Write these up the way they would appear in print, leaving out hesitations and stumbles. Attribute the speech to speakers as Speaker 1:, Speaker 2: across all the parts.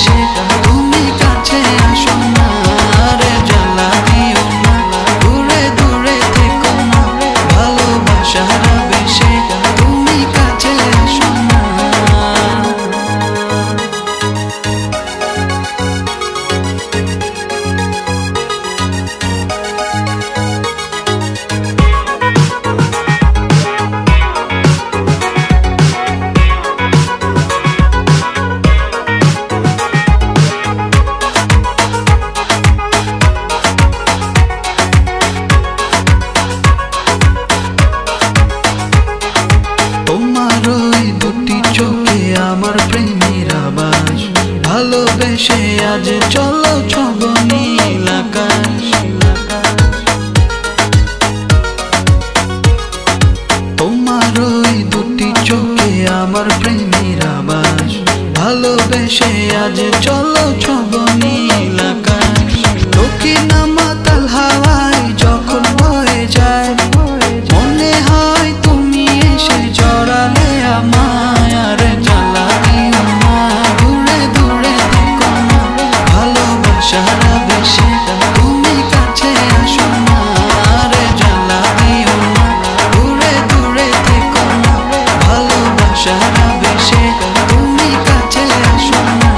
Speaker 1: বেশে তুমি কাছে আসো না রে জ্বালা দিও না দূরে দূরে থেকো না ভালোবাসার বেশে তুমি কাছে আসো না তোমার ওই দুটি চোখে আমার প্রেমের আবাস ভালোবেসে আজ চলো ছব নীল আকাশ তোমার ওই দুটি চোখে আমার প্রেমের আবাস ভালোবেসে আজ চলো ছব নীল আকাশ দক্ষিণ মাতাল হাওয়ায় যখন বয়ে যায় মনে হয় তুমি এসে জড়ালে আমায় আর জ্বালা দিও না দূরে দূরে থেকো না ভালোবাসার বেশে তুমি কাছে আসো না রে জ্বালা দিও না দূরে দূরে থেকো না ভালোবাসার বেশে তুমি কাছে আসো না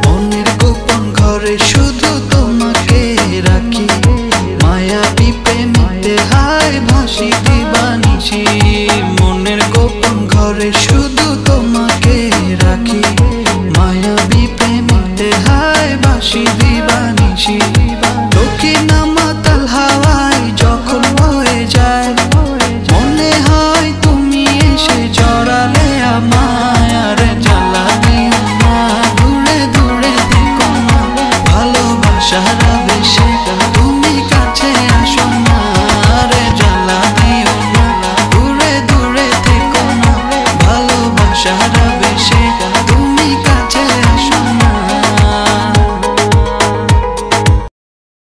Speaker 1: মনের গোপন ঘরে শুধু তোমাকে রাখি মায়াবী প্রেমেতে হায় ভাসি দিবানিশি মনের গোপন ঘরে শুধু তোমাকে রাখি মায়াবী প্রেমেতে হায় ভাসি দিবানিশি